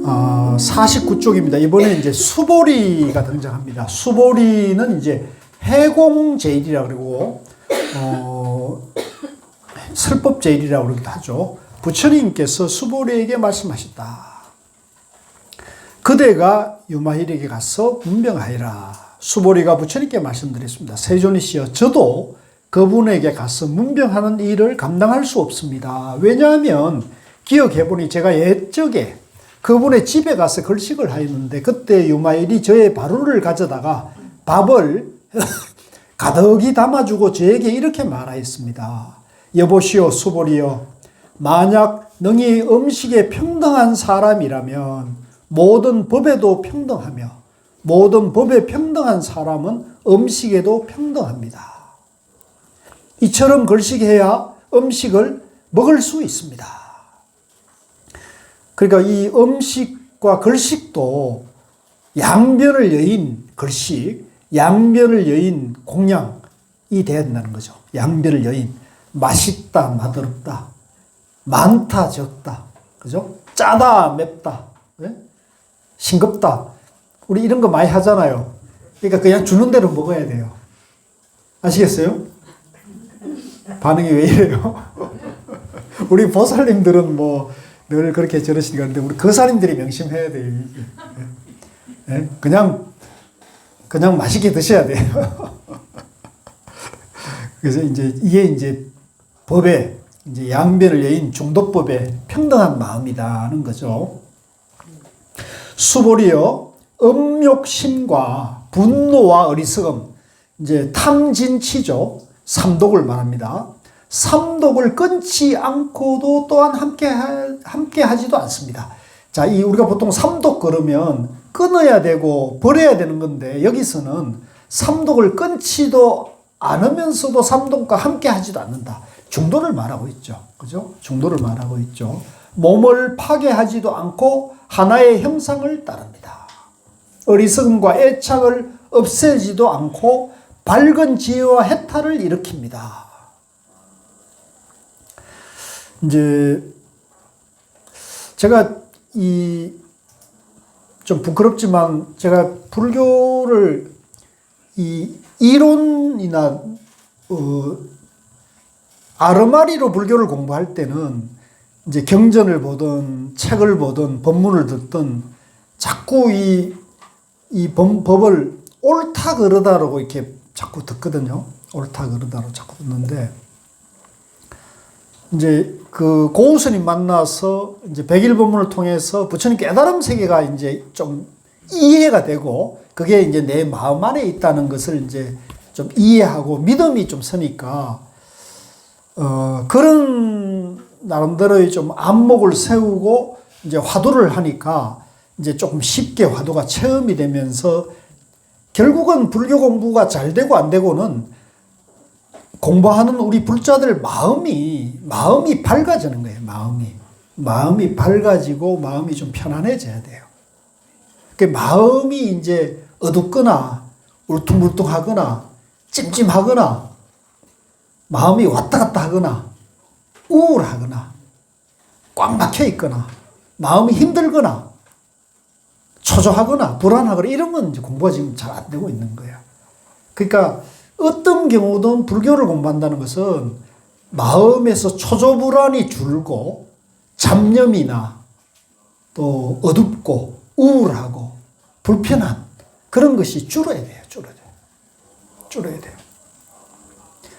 49쪽입니다. 이번에 이제 수보리가 등장합니다. 수보리는 이제 해공제일이라고 그러고, 설법제일이라고 그러기도 하죠. 부처님께서 수보리에게 말씀하셨다. 그대가 유마일에게 가서 문병하여라. 수보리가 부처님께 말씀드렸습니다. 세존이시여, 저도 그분에게 가서 문병하는 일을 감당할 수 없습니다. 왜냐하면 기억해보니 제가 옛적에 그분의 집에 가서 걸식을 하였는데 그때 유마일이 저의 바루를 가져다가 밥을 가득히 담아주고 저에게 이렇게 말하였습니다. 여보시오 수보리여, 만약 능히 음식에 평등한 사람이라면 모든 법에도 평등하며 모든 법에 평등한 사람은 음식에도 평등합니다. 이처럼 걸식해야 음식을 먹을 수 있습니다. 그러니까 이 음식과 걸식도 양변을 여인 걸식, 양변을 여인 공양이 돼야 된다는 거죠. 양변을 여인. 맛있다, 맛없다. 많다, 적다. 그죠? 짜다, 맵다. 네? 싱겁다. 우리 이런 거 많이 하잖아요. 그러니까 그냥 주는 대로 먹어야 돼요. 아시겠어요? 반응이 왜 이래요? 우리 보살님들은 뭐 늘 그렇게 저러시니까 근데 우리 거사님들이 명심해야 돼요. 네? 그냥 맛있게 드셔야 돼요. 그래서 이게 이제 법에 이제 양변을 여인 중도법에 평등한 마음이다는 거죠. 수보리여, 음욕심과 분노와 어리석음, 이제 탐진치죠. 삼독을 말합니다. 삼독을 끊지 않고도 또한 함께 하지도 않습니다. 자, 우리가 보통 삼독 그러면 끊어야 되고 버려야 되는 건데 여기서는 삼독을 끊지도 않으면서도 삼독과 함께 하지도 않는다. 중도를 말하고 있죠. 그죠? 중도를 말하고 있죠. 몸을 파괴하지도 않고 하나의 형상을 따릅니다. 어리석음과 애착을 없애지도 않고 밝은 지혜와 해탈을 일으킵니다. 이제 제가 좀 부끄럽지만 제가 불교를 이론이나 아르마리로 불교를 공부할 때는 이제 경전을 보든 책을 보든 법문을 듣든 자꾸 이 법을 옳다 그르다라고 이렇게 자꾸 듣거든요. 옳다 그르다로 자꾸 듣는데 이제 그 고우스님 만나서 이제 백일법문을 통해서 부처님 깨달음 세계가 이제 좀 이해가 되고 그게 이제 내 마음 안에 있다는 것을 이제 좀 이해하고 믿음이 좀 서니까 그런 나름대로의 좀 안목을 세우고 이제 화두를 하니까 이제 조금 쉽게 화두가 체험이 되면서 결국은 불교 공부가 잘 되고 안 되고는 공부하는 우리 불자들 마음이 밝아지는 거예요. 마음이 밝아지고 마음이 좀 편안해져야 돼요. 그 마음이 이제 어둡거나 울퉁불퉁하거나 찜찜하거나 마음이 왔다 갔다 하거나 우울하거나 꽉 막혀 있거나 마음이 힘들거나 초조하거나 불안하거나 이런 건 이제 공부가 지금 잘 안 되고 있는 거예요. 그러니까 어떤 경우든 불교를 공부한다는 것은 마음에서 초조불안이 줄고 잡념이나 또 어둡고 우울하고 불편한 그런 것이 줄어야 돼요. 줄어야 돼요.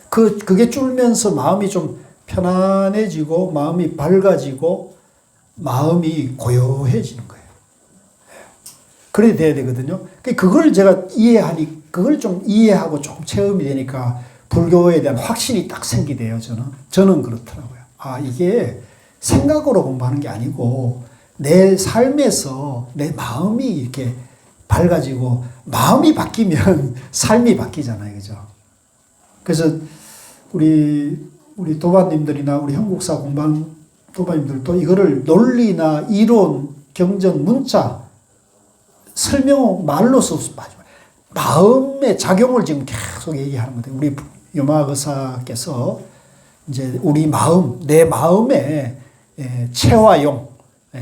그게 줄면서 마음이 좀 편안해지고 마음이 밝아지고 마음이 고요해지는 거예요. 그래야 돼야 되거든요. 그걸 제가 그걸 좀 이해하고 조금 체험이 되니까 불교에 대한 확신이 딱 생기대요, 저는 그렇더라고요. 이게 생각으로 공부하는 게 아니고 내 삶에서 내 마음이 이렇게 밝아지고 마음이 바뀌면 삶이 바뀌잖아요. 그죠? 그래서 우리 도반님들이나 우리 한국사 공부하는 도반님들도 이거를 논리나 이론, 경전, 문자 설명 말로서 마음의 작용을 지금 계속 얘기하는 거예요. 우리 요마거사께서 이제 내 마음의 체화용,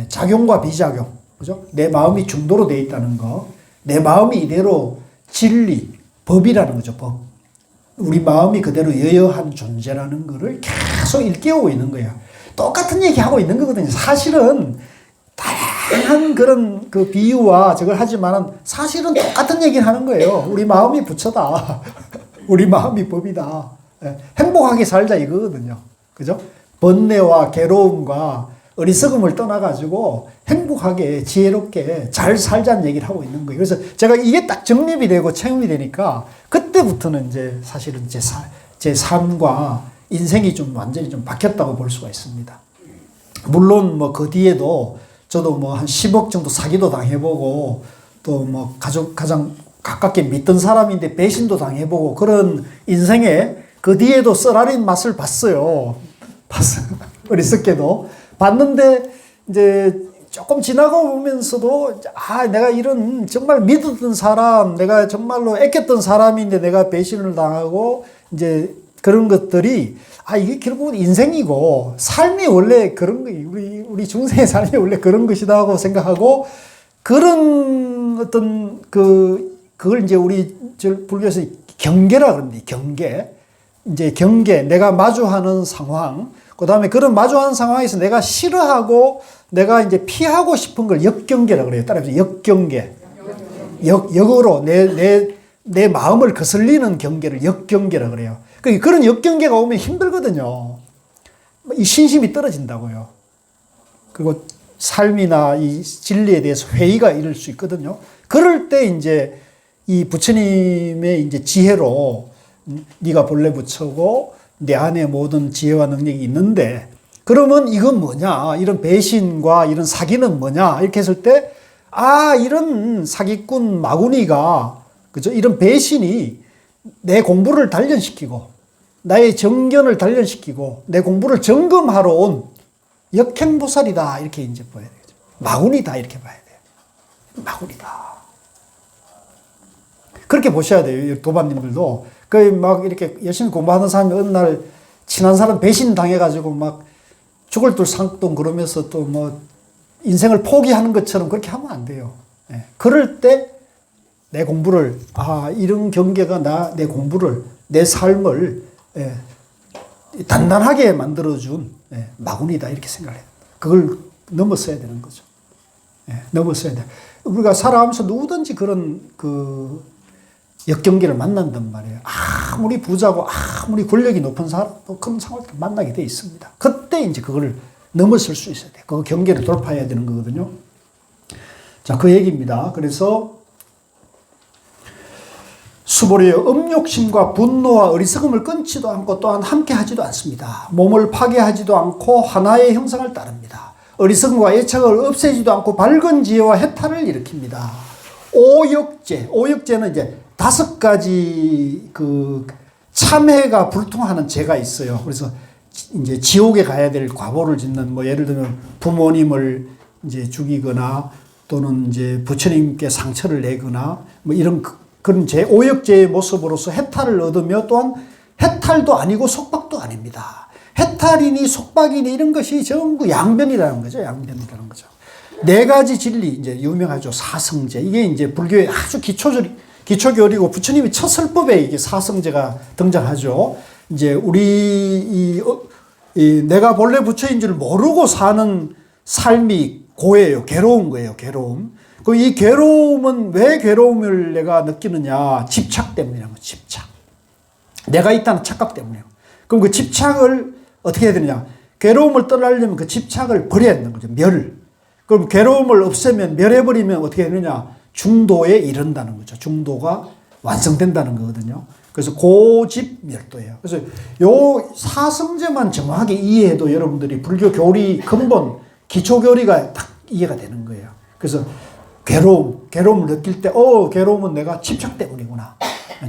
작용과 비작용, 그죠? 내 마음이 중도로 돼 있다는 거. 내 마음이 이대로 진리, 법이라는 거죠, 법. 우리 마음이 그대로 여여한 존재라는 거를 계속 일깨우고 있는 거예요. 똑같은 얘기 하고 있는 거거든요. 사실은 다양한 그런 그 비유와 저걸 하지만 사실은 똑같은 얘기를 하는 거예요. 우리 마음이 부처다. 우리 마음이 법이다. 행복하게 살자 이거거든요. 그죠? 번뇌와 괴로움과 어리석음을 떠나가지고 행복하게 지혜롭게 잘 살자는 얘기를 하고 있는 거예요. 그래서 제가 이게 딱 정립이 되고 체험이 되니까 그때부터는 이제 사실은 제 삶과 인생이 좀 완전히 좀 바뀌었다고 볼 수가 있습니다. 물론 뭐 그 뒤에도 저도 뭐 한 10억 정도 사기도 당해보고 또 뭐 가장 가깝게 믿던 사람인데 배신도 당해보고 그런 인생에 그 뒤에도 써라린 맛을 봤어요. 어리석게도. 봤는데 이제 조금 지나고 보면서도 내가 이런 정말 믿었던 사람, 내가 정말로 애꼈던 사람인데 내가 배신을 당하고 이제 그런 것들이 이게 결국은 인생이고 삶이 원래 그런 거 우리 중생의 삶이 원래 그런 것이다 하고 생각하고 그런 어떤 그걸 이제 우리 불교에서 경계라 그럽니다. 경계. 이제 경계, 내가 마주하는 상황, 그 다음에 그런 마주하는 상황에서 내가 싫어하고 내가 이제 피하고 싶은 걸 역경계라 그래요. 따라서 역경계. 역으로 내 마음을 거슬리는 경계를 역경계라 그래요. 그런 역경계가 오면 힘들거든요. 이 신심이 떨어진다고요. 그리고 삶이나 이 진리에 대해서 회의가 이를 수 있거든요. 그럴 때 이제 이 부처님의 이제 지혜로 네가 본래 부처고 내 안에 모든 지혜와 능력이 있는데 그러면 이건 뭐냐? 이런 배신과 이런 사기는 뭐냐? 이렇게 했을 때 이런 사기꾼 마구니가 그죠? 이런 배신이 내 공부를 단련시키고 나의 정견을 단련시키고 내 공부를 점검하러 온 역행보살이다 이렇게 이제 봐야 되죠. 마구니다 이렇게 봐야 돼요. 마구니다. 그렇게 보셔야 돼요. 도반님들도 막 이렇게 열심히 공부하는 사람이 어느 날 친한 사람 배신 당해가지고 막 죽을 듯 상동 그러면서 또 뭐 인생을 포기하는 것처럼 그렇게 하면 안 돼요. 그럴 때 내 공부를 이런 경계가 내 공부를 내 삶을 단단하게 만들어준 마구니다 이렇게 생각해요. 그걸 넘어서야 되는 거죠. 넘어서야 돼. 우리가 살아가면서 누구든지 그런 역경계를 만난단 말이에요. 아무리 부자고 아무리 권력이 높은 사람도 그런 상황을 만나게 돼 있습니다. 그때 이제 그걸 넘어설 수 있어야 돼. 그 경계를 돌파해야 되는 거거든요. 자, 그 얘기입니다. 그래서 수보리여 음욕심과 분노와 어리석음을 끊지도 않고 또한 함께 하지도 않습니다. 몸을 파괴하지도 않고 하나의 형상을 따릅니다. 어리석음과 애착을 없애지도 않고 밝은 지혜와 해탈을 일으킵니다. 오역죄는 이제 5가지 참회가 불통하는 죄가 있어요. 그래서 이제 지옥에 가야 될 과보를 짓는 예를 들면 부모님을 이제 죽이거나 또는 이제 부처님께 상처를 내거나 이런 그런 오역죄의 모습으로서 해탈을 얻으며 또한 해탈도 아니고 속박도 아닙니다. 해탈이니 속박이니 이런 것이 전부 양변이라는 거죠. 양변이라는 거죠. 4가지 진리 이제 유명하죠. 사성제. 이게 이제 불교의 아주 기초교리고 부처님이 첫 설법에 이게 사성제가 등장하죠. 이제 내가 본래 부처인 줄 모르고 사는 삶이 고예요. 괴로운 거예요. 괴로움. 이 괴로움은 왜 괴로움을 내가 느끼느냐? 집착 때문이라는 거죠. 집착. 내가 있다는 착각 때문이에요. 그럼 그 집착을 어떻게 해야 되느냐? 괴로움을 떠나려면 그 집착을 버려야 되는 거죠. 그럼 괴로움을 없애면 멸해버리면 어떻게 되느냐? 중도에 이른다는 거죠. 중도가 완성된다는 거거든요. 그래서 고집멸도예요. 그래서 요 사성제만 정확하게 이해해도 여러분들이 불교 교리 근본 기초교리가 딱 이해가 되는 거예요. 그래서 괴로움을 느낄 때, 괴로움은 내가 집착 때문이구나.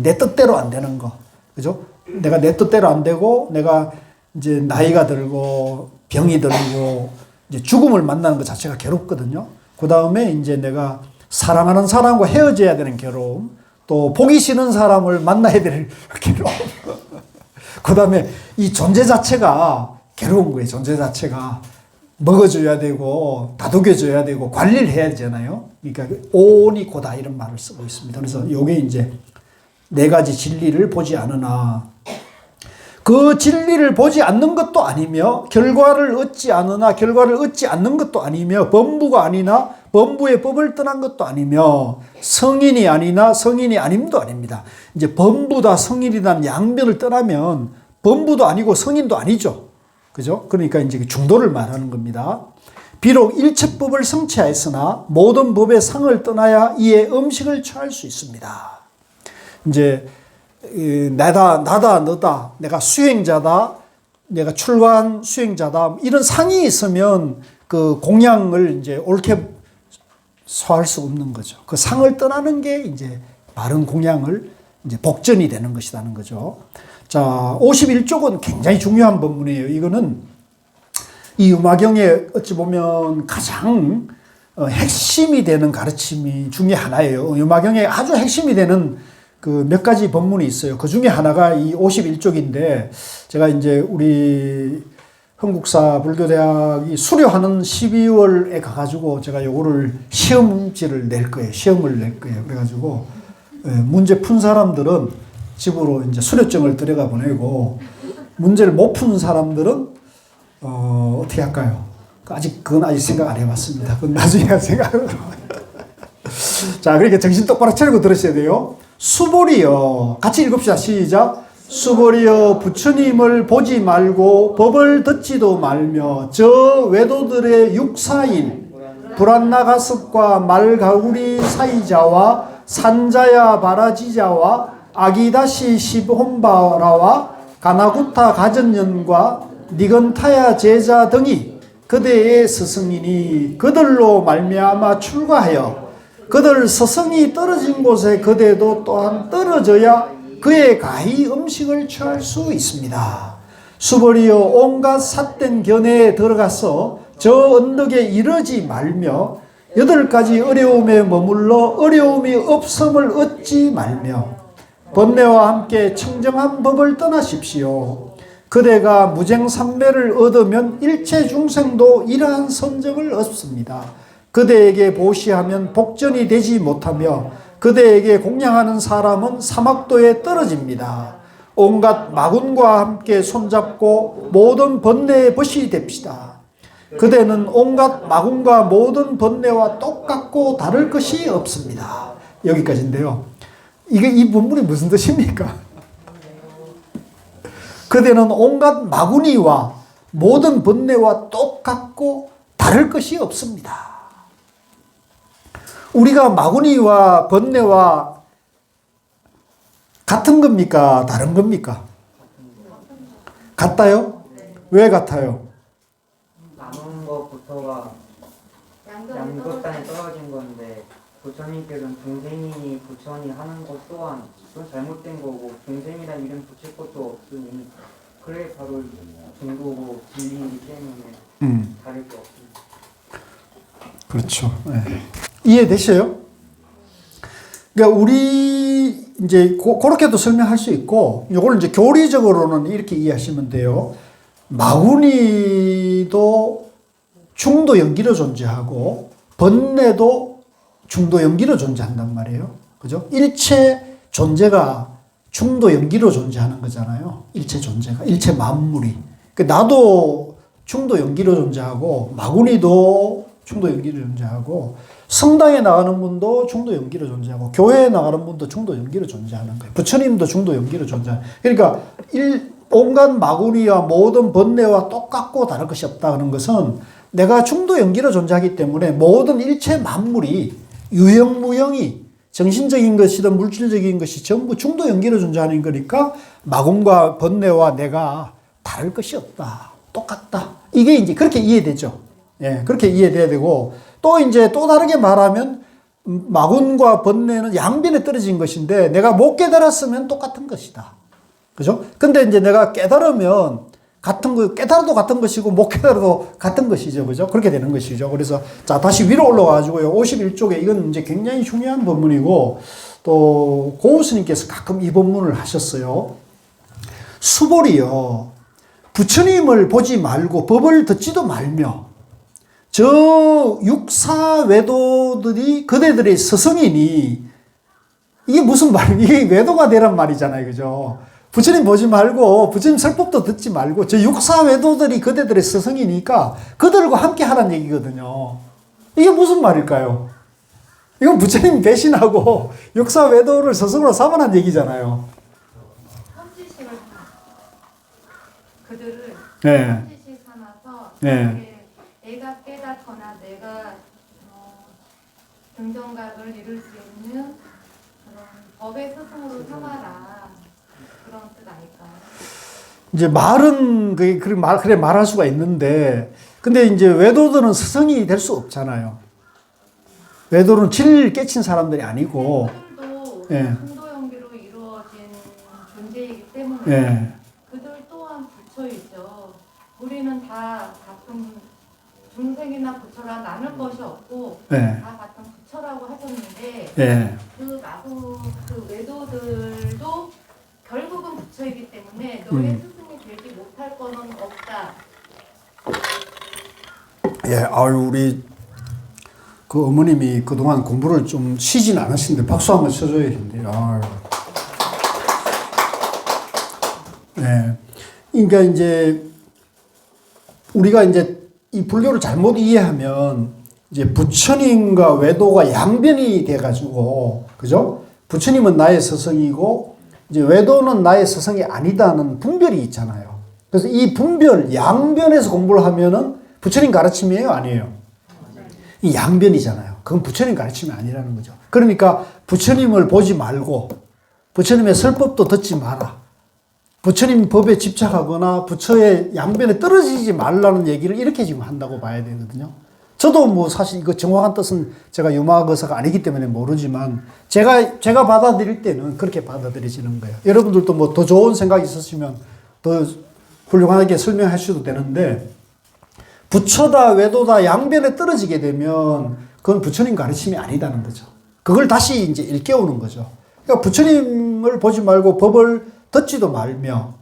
내 뜻대로 안 되는 거. 그죠? 내가 내 뜻대로 안 되고, 내가 이제 나이가 들고, 병이 들고, 이제 죽음을 만나는 것 자체가 괴롭거든요. 그 다음에 이제 내가 사랑하는 사람과 헤어져야 되는 괴로움, 또 보기 싫은 사람을 만나야 될 괴로움. 그 다음에 이 존재 자체가 괴로운 거예요. 존재 자체가. 먹어줘야 되고 다독여줘야 되고 관리를 해야 되잖아요. 그러니까 오온이 고다 이런 말을 쓰고 있습니다. 그래서 요게 이제 네 가지 진리를 보지 않으나 그 진리를 보지 않는 것도 아니며 결과를 얻지 않으나 결과를 얻지 않는 것도 아니며 범부가 아니나 범부의 법을 떠난 것도 아니며 성인이 아니나 성인이 아님도 아닙니다. 이제 범부다 성인이다 양면을 떠나면 범부도 아니고 성인도 아니죠. 그죠? 그러니까 이제 중도를 말하는 겁니다. 비록 일체법을 성취하였으나 모든 법의 상을 떠나야 이에 음식을 취할 수 있습니다. 이제 나다 너다 내가 수행자다 내가 출가한 수행자다 이런 상이 있으면 그 공양을 이제 옳게 소화할 수 없는 거죠. 그 상을 떠나는 게 이제 바른 공양을 이제 복전이 되는 것이라는 거죠. 자, 51쪽은 굉장히 중요한 본문이에요. 이거는 이 유마경에 어찌 보면 가장 핵심이 되는 가르침이 중에 하나예요. 유마경에 아주 핵심이 되는 그 몇 가지 본문이 있어요. 그 중에 하나가 이 51쪽인데 제가 이제 우리 흥국사 불교대학이 수료하는 12월에 가가지고 제가 요거를 시험지를 낼 거예요. 시험을 낼 거예요. 그래가지고 문제 푼 사람들은 집으로 이제 수료증을 들여가 보내고 문제를 못 푼 사람들은 어떻게 할까요? 그건 아직 생각 안 해봤습니다. 그건 나중에 생각을. 자, 그러니까 정신 똑바로 차리고 들으셔야 돼요. 수보리여. 같이 읽읍시다. 시작. 수보리여 부처님을 보지 말고 법을 듣지도 말며 저 외도들의 육사인 불안나가습과 말가구리 사이자와 산자야 바라지자와 아기다시 시본바라와 가나구타 가전년과 니건타야 제자 등이 그대의 스승이니 그들로 말미암아 출가하여 그들 스승이 떨어진 곳에 그대도 또한 떨어져야 그의 가히 음식을 취할 수 있습니다. 수보리여 온갖 삿된 견해에 들어가서 저 언덕에 이르지 말며 8가지 어려움에 머물러 어려움이 없음을 얻지 말며 번뇌와 함께 청정한 법을 떠나십시오. 그대가 무쟁삼매를 얻으면 일체 중생도 이러한 선정을 얻습니다. 그대에게 보시하면 복전이 되지 못하며 그대에게 공양하는 사람은 사막도에 떨어집니다. 온갖 마군과 함께 손잡고 모든 번뇌의 벗이 됩시다. 그대는 온갖 마군과 모든 번뇌와 똑같고 다를 것이 없습니다. 여기까지인데요. 이 본문이 무슨 뜻입니까? 그대는 온갖 마구니와 모든 번뇌와 똑같고 다를 것이 없습니다. 우리가 마구니와 번뇌와 같은 겁니까? 다른 겁니까? 같아요? 왜 같아요? 남은 것부터가 양극단에 떨어진 건데 부처님께서는 중생이니 부처니 하는 것 또한 그건 잘못된 거고 중생이란 이름 붙일 것도 없으니 그래 바로 중도고 진리이기 때문에 다를 게 없습니다. 그렇죠. 네. 이해되셔요? 그러니까 우리 이제 그렇게도 설명할 수 있고 이걸 이제 교리적으로는 이렇게 이해하시면 돼요. 마구니도 중도 연기로 존재하고 번뇌도 중도 연기로 존재한단 말이에요. 그죠? 일체 존재가 중도 연기로 존재하는 거잖아요. 일체 존재가, 일체 만물이. 그러니까 나도 중도 연기로 존재하고 마구니도 중도 연기로 존재하고 성당에 나가는 분도 중도 연기로 존재하고 교회에 나가는 분도 중도 연기로 존재하는 거예요. 부처님도 중도 연기로 존재하는 거예요. 그러니까 온갖 마구니와 모든 번뇌와 똑같고 다를 것이 없다는 것은 내가 중도 연기로 존재하기 때문에 모든 일체 만물이 유형무형이 정신적인 것이든 물질적인 것이 전부 중도 연기로 존재하는 거니까 마군과 번뇌와 내가 다를 것이 없다. 똑같다. 이게 이제 그렇게 이해되죠. 예, 그렇게 이해돼야 되고 또 이제 또 다르게 말하면 마군과 번뇌는 양변에 떨어진 것인데 내가 못 깨달았으면 똑같은 것이다. 그죠? 근데 이제 내가 깨달으면 같은 거, 깨달아도 같은 것이고 못 깨달아도 같은 것이죠. 그죠? 그렇게 되는 것이죠. 그래서 자, 다시 위로 올라가지고요. 51쪽에 이건 이제 굉장히 중요한 본문이고 또 고우 스님께서 가끔 이 본문을 하셨어요. 수보리여 부처님을 보지 말고 법을 듣지도 말며 저 육사 외도들이 그대들의 스승이니 이게 무슨 말이에요? 이게 외도가 되란 말이잖아요. 그죠? 부처님 보지 말고 부처님 설법도 듣지 말고 저 육사 외도들이 그대들의 스승이니까 그들과 함께 하라는 얘기거든요. 이게 무슨 말일까요? 이건 부처님 배신하고 육사 외도를 스승으로 삼으라는 얘기잖아요. 선지식을 그들을 네. 선지식 삼아서 네. 내가 깨닫거나 내가 긍정각을 이룰 수 있는 그런 법의 스승으로 삼아라, 그런 뜻 아닐까요? 이제 말은 그래 말할 수가 있는데 근데 이제 외도들은 스승이 될 수 없잖아요. 외도는 진리를 깨친 사람들이 아니고 그들도 예. 순도 연기로 이루어진 존재이기 때문에 예. 그들 또한 부처이죠. 우리는 다 같은 중생이나 부처라 나눌 것이 없고 예. 다 같은 부처라고 하셨는데 예. 그 외도들도 결국은 부처이기 때문에 너의 스승이 되지 못할 거는 없다. 예. 아유 우리 그 어머님이 그동안 공부를 좀 쉬진 않으신데 박수 한번 쳐줘야겠네요. 아유. 네. 그러니까 이제 우리가 이제 이 불교를 잘못 이해하면 이제 부처님과 외도가 양변이 돼가지고 그죠? 부처님은 나의 스승이고 이제 외도는 나의 스승이 아니다는 분별이 있잖아요. 그래서 이 분별 양변에서 공부를 하면은 부처님 가르침이에요, 아니에요? 이 양변이잖아요. 그건 부처님 가르침이 아니라는 거죠. 그러니까 부처님을 보지 말고 부처님의 설법도 듣지 마라. 부처님 법에 집착하거나 부처의 양변에 떨어지지 말라는 얘기를 이렇게 지금 한다고 봐야 되거든요. 저도 뭐 사실 이거 정확한 뜻은 제가 유마거사가 아니기 때문에 모르지만 제가 받아들일 때는 그렇게 받아들여지는 거예요. 여러분들도 뭐 더 좋은 생각이 있으시면 더 훌륭하게 설명할 수도 되는데 부처다 외도다 양변에 떨어지게 되면 그건 부처님 가르침이 아니다는 거죠. 그걸 다시 이제 일깨우는 거죠. 그러니까 부처님을 보지 말고 법을 듣지도 말며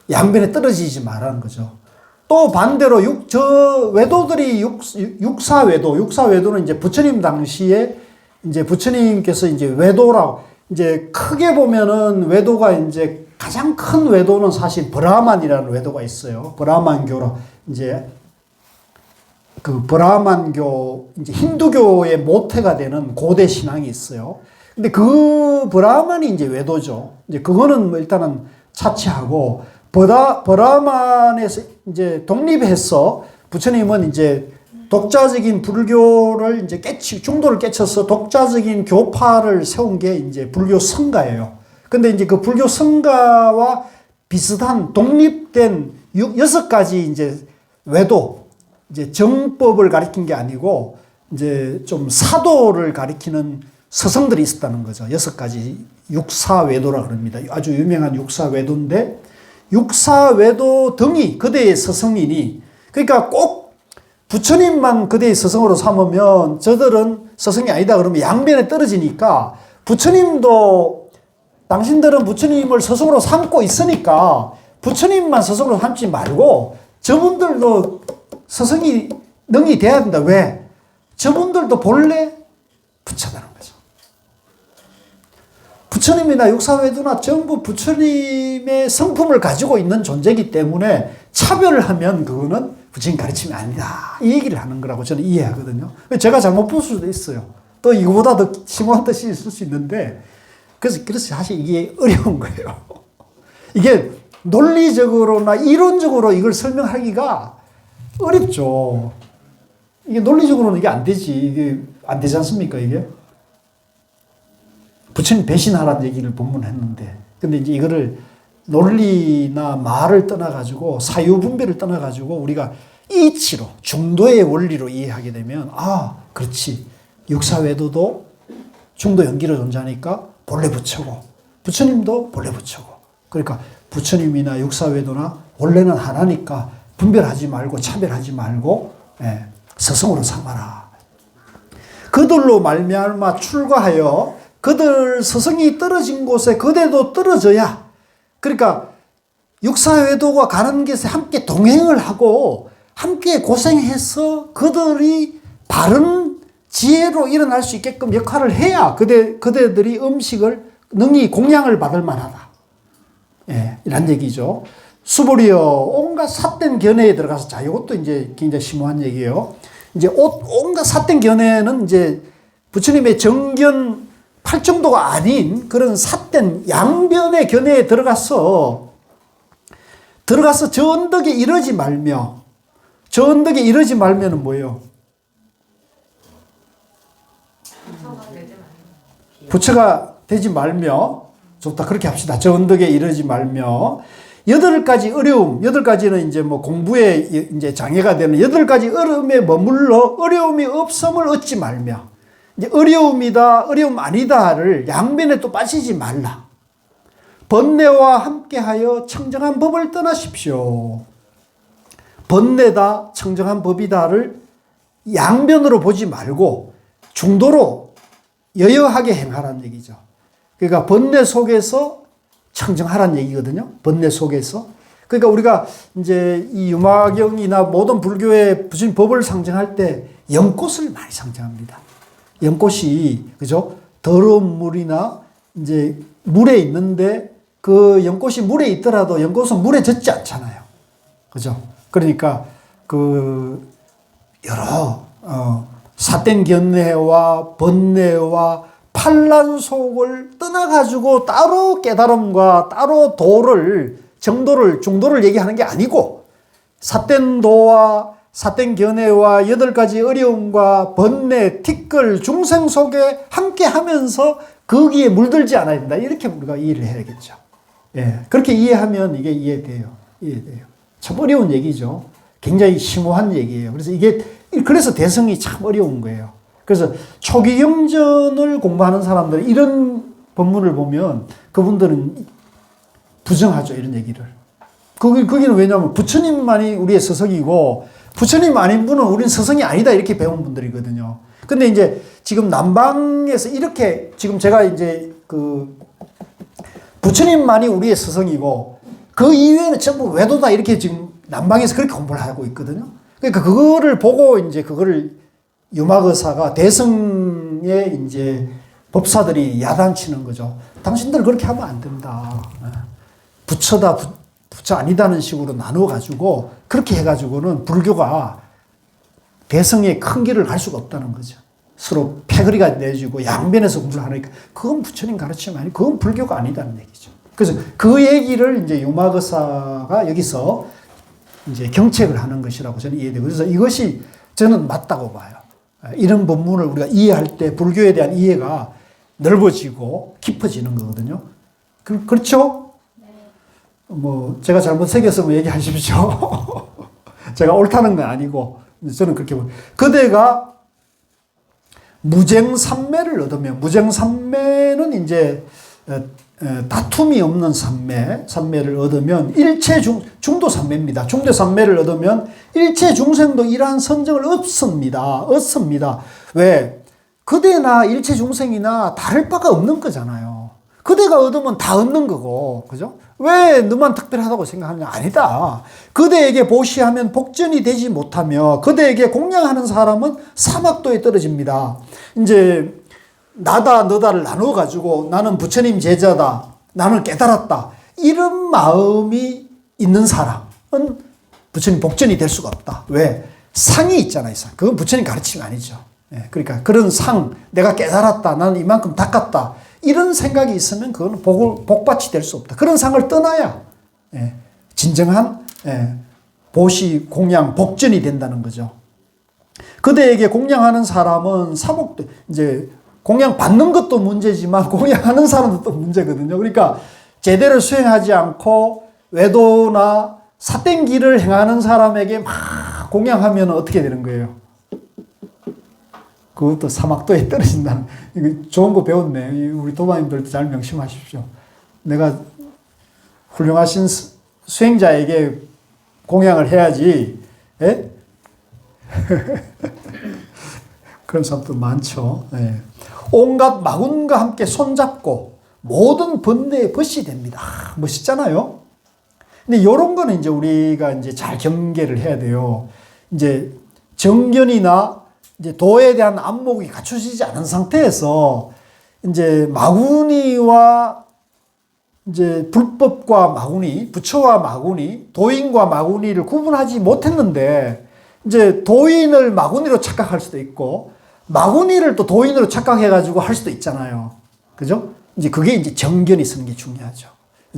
양변에 떨어지지 말라는 거죠. 또 반대로 외도들이 육사외도는 이제 부처님 당시에 이제 부처님께서 이제 외도라고 이제 크게 보면은 외도가 이제 가장 큰 외도는 사실 브라만이라는 외도가 있어요. 브라만교로 이제 그 브라만교 이제 힌두교의 모태가 되는 고대 신앙이 있어요. 근데 그 브라만이 이제 외도죠. 이제 그거는 뭐 일단은 차치하고 브라만에서 이제 독립해서 부처님은 이제 독자적인 불교를 이제 중도를 깨쳐서 독자적인 교파를 세운 게 이제 불교 성가예요. 근데 이제 그 불교 성가와 비슷한 독립된 6가지 이제 외도, 이제 정법을 가리킨 게 아니고 이제 좀 사도를 가리키는 서성들이 있었다는 거죠. 6가지 육사외도라 그럽니다. 아주 유명한 육사외도인데 육사외도 등이 그대의 서성이니 그러니까 꼭 부처님만 그대의 서성으로 삼으면 저들은 서성이 아니다 그러면 양변에 떨어지니까 부처님도 당신들은 부처님을 스승으로 삼고 있으니까 부처님만 스승으로 삼지 말고 저분들도 스승이 능이 돼야 된다. 왜? 저분들도 본래 부처다는 거죠. 부처님이나 육사외도나 전부 부처님의 성품을 가지고 있는 존재이기 때문에 차별을 하면 그거는 부처님 가르침이 아니다. 이 얘기를 하는 거라고 저는 이해하거든요. 제가 잘못 볼 수도 있어요. 또 이거보다 더 심오한 뜻이 있을 수 있는데 그래서 사실 이게 어려운 거예요. 이게 논리적으로나 이론적으로 이걸 설명하기가 어렵죠. 이게 논리적으로는 이게 안 되지. 이게 안 되지 않습니까, 이게? 부처님 배신하라는 얘기를 본문했는데. 근데 이제 이거를 논리나 말을 떠나가지고 사유분별을 떠나가지고 우리가 이치로, 중도의 원리로 이해하게 되면 아, 그렇지. 육사외도도 중도 연기로 존재하니까 본래 부처고 부처님도 본래 부처고 그러니까 부처님이나 육사외도나 원래는 하나니까 분별하지 말고 차별하지 말고 스승으로 삼아라. 그들로 말미암아 출가하여 그들 스승이 떨어진 곳에 그대도 떨어져야 그러니까 육사외도가 가는 곳에 함께 동행을 하고 함께 고생해서 그들이 바른 지혜로 일어날 수 있게끔 역할을 해야 그대들이 음식을 능히 공양을 받을 만하다. 예, 이란 얘기죠. 수보리여 온갖 삿된 견해에 들어가서, 자, 이것도 이제 굉장히 심오한 얘기예요. 이제 온갖 삿된 견해는 이제 부처님의 정견 팔 정도가 아닌 그런 삿된 양변의 견해에 들어가서 저 언덕에 이르지 말며, 저 언덕에 이르지 말면은 뭐예요? 부처가 되지 말며, 좋다, 그렇게 합시다. 저 언덕에 이르지 말며, 8가지 어려움, 8가지는 이제 뭐 공부에 이제 장애가 되는 8가지 어려움에 머물러 어려움이 없음을 얻지 말며, 이제 어려움이다, 어려움 아니다를 양변에 또 빠지지 말라. 번뇌와 함께하여 청정한 법을 떠나십시오. 번뇌다, 청정한 법이다를 양변으로 보지 말고 중도로 여여하게 행하라는 얘기죠. 그러니까 번뇌 속에서 청정하라는 얘기거든요. 번뇌 속에서. 그러니까 우리가 이제 이 유마경이나 모든 불교의 무슨 법을 상정할 때 연꽃을 많이 상정합니다. 연꽃이, 그죠? 더러운 물이나 이제 물에 있는데 그 연꽃이 물에 있더라도 연꽃은 물에 젖지 않잖아요. 그죠? 그러니까 그 여러 삿된 견해와 번뇌와 판란 속을 떠나가지고 따로 깨달음과 따로 도를, 정도를, 중도를 얘기하는 게 아니고, 삿된 도와 삿된 견해와 8가지 어려움과 번뇌, 티끌, 중생 속에 함께 하면서 거기에 물들지 않아야 된다. 이렇게 우리가 이해를 해야겠죠. 예. 그렇게 이해하면 이게 이해돼요. 참 어려운 얘기죠. 굉장히 심오한 얘기예요. 그래서 대성이 참 어려운 거예요. 그래서 초기 경전을 공부하는 사람들, 이런 법문을 보면 그분들은 부정하죠, 이런 얘기를. 거기는 왜냐하면 부처님만이 우리의 스승이고, 부처님 아닌 분은 우리는 스승이 아니다, 이렇게 배운 분들이거든요. 근데 이제 지금 남방에서 이렇게, 지금 제가 이제 부처님만이 우리의 스승이고, 그 이외에는 전부 외도다, 이렇게 지금 남방에서 그렇게 공부를 하고 있거든요. 그러니까 그거를 보고 이제 그거를 유마거사가 대성의 이제 법사들이 야단치는 거죠. 당신들 그렇게 하면 안 된다. 부처다, 부처 아니다는 식으로 나눠가지고 그렇게 해가지고는 불교가 대성의 큰 길을 갈 수가 없다는 거죠. 서로 패거리가 내주고 양변에서 공부를 하니까 그건 부처님 가르침이 아니고 그건 불교가 아니다는 얘기죠. 그래서 그 얘기를 이제 유마거사가 여기서 이제 경책을 하는 것이라고 저는 이해되고, 그래서 이것이 저는 맞다고 봐요. 이런 법문을 우리가 이해할 때 불교에 대한 이해가 넓어지고 깊어지는 거거든요. 그렇죠? 네. 뭐 제가 잘못 새겼으면 얘기하십시오. 제가 옳다는 건 아니고 저는 그렇게 봅니다. 그대가 무쟁삼매를 얻으면, 무쟁삼매는 이제 다툼이 없는 삼매를 얻으면 중도 삼매입니다. 중도 삼매를 얻으면 일체 중생도 이러한 선정을 얻습니다. 왜? 그대나 일체 중생이나 다를 바가 없는 거잖아요. 그대가 얻으면 다 얻는 거고, 그죠? 왜 너만 특별하다고 생각하느냐? 아니다. 그대에게 보시하면 복전이 되지 못하며 그대에게 공양하는 사람은 사막도에 떨어집니다. 이제 나다 너다를 나누어 가지고 나는 부처님 제자다, 나는 깨달았다, 이런 마음이 있는 사람은 부처님 복전이 될 수가 없다. 왜? 상이 있잖아요. 상. 그건 부처님 가르침이 아니죠. 그러니까 그런 상, 내가 깨달았다, 나는 이만큼 닦았다, 이런 생각이 있으면 그건 복받이 될 수 없다. 그런 상을 떠나야 진정한 보시, 공양, 복전이 된다는 거죠. 그대에게 공양하는 사람은 사목도, 이제 공양 받는 것도 문제지만 공양하는 사람도 또 문제거든요. 그러니까 제대로 수행하지 않고 외도나 삿된 길을 행하는 사람에게 막 공양하면 어떻게 되는 거예요? 그것도 사막도에 떨어진다는, 이거 좋은 거 배웠네. 우리 도마님들도 잘 명심하십시오. 내가 훌륭하신 수행자에게 공양을 해야지, 예? 그런 사람도 많죠. 예. 온갖 마군과 함께 손잡고 모든 번뇌에 벗이 됩니다. 멋있잖아요. 근데 이런 거는 이제 우리가 이제 잘 경계를 해야 돼요. 이제 정견이나 이제 도에 대한 안목이 갖춰지지 않은 상태에서 이제 마구니와 이제 불법과 마구니, 부처와 마구니, 도인과 마구니를 구분하지 못했는데 이제 도인을 마구니로 착각할 수도 있고 마구니를 또 도인으로 착각해가지고 할 수도 있잖아요. 그죠? 이제 그게 이제 정견이 쓰는 게 중요하죠.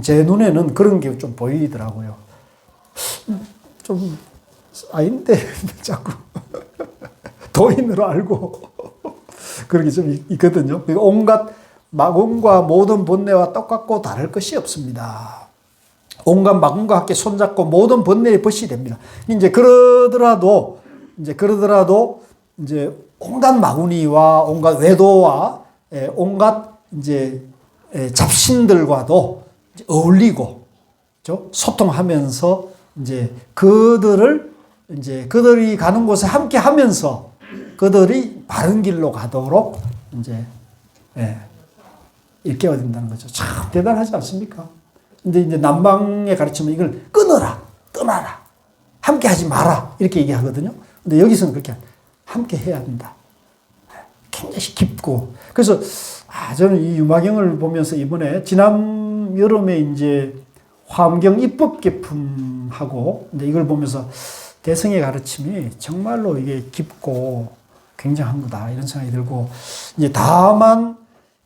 제 눈에는 그런 게 좀 보이더라고요. 좀 아닌데 자꾸 도인으로 알고 그런 게 좀 있거든요. 온갖 마군과 모든 번뇌와 똑같고 다를 것이 없습니다. 온갖 마군과 함께 손잡고 모든 번뇌의 벗이 됩니다. 이제 그러더라도 이제 온갖 마구니와 온갖 외도와 온갖 이제 잡신들과도 어울리고 소통하면서 이제 그들이 가는 곳에 함께 하면서 그들이 바른 길로 가도록 이제 일깨워야 된다는 거죠. 참 대단하지 않습니까? 근데 이제 남방의 가르침은 이걸 끊어라, 떠나라, 함께 하지 마라 이렇게 얘기하거든요. 근데 여기서는 그렇게 함께 해야 된다. 굉장히 깊고 그래서 저는 이 유마경을 보면서 이번에 지난 여름에 이제 화엄경 입법 개품하고 이제 이걸 보면서 대성의 가르침이 정말로 이게 깊고 굉장한 거다 이런 생각이 들고 이제 다만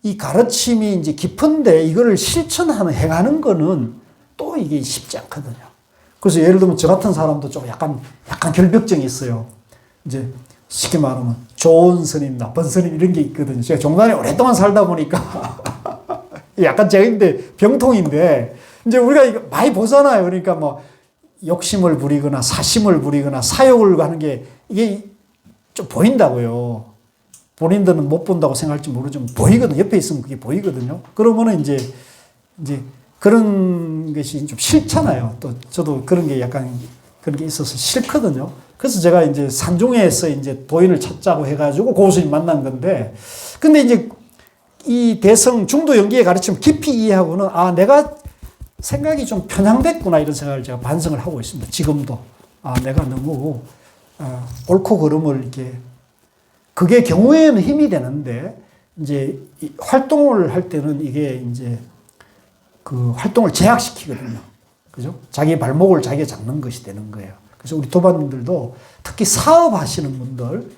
이 가르침이 이제 깊은데 이거를 실천하는 행하는 거는 또 이게 쉽지 않거든요. 그래서 예를 들면 저 같은 사람도 좀 약간 결벽증이 있어요. 이제 쉽게 말하면 좋은 스님, 나쁜 스님 이런 게 있거든요. 제가 종단에 오랫동안 살다 보니까 약간 제가 근데 병통인데 이제 우리가 이거 많이 보잖아요. 그러니까 뭐 욕심을 부리거나 사심을 부리거나 사욕을 하는 게 이게 좀 보인다고요. 본인들은 못 본다고 생각할지 모르지만 보이거든요. 옆에 있으면 그게 보이거든요. 그러면은 이제 그런 것이 좀 싫잖아요. 또 저도 그런 게 약간 그런 게 있어서 싫거든요. 그래서 제가 이제 산중에서 이제 도인을 찾자고 해가지고 고수님 만난 건데, 근데 이제 이 대성 중도 연기의 가르침 깊이 이해하고는 내가 생각이 좀 편향됐구나 이런 생각을 제가 반성을 하고 있습니다. 지금도 내가 너무 옳고 그름을 이렇게 그게 경우에는 힘이 되는데 이제 활동을 할 때는 이게 이제 그 활동을 제약시키거든요. 그죠? 자기 발목을 자기가 잡는 것이 되는 거예요. 그래서 우리 도반님들도 특히 사업하시는 분들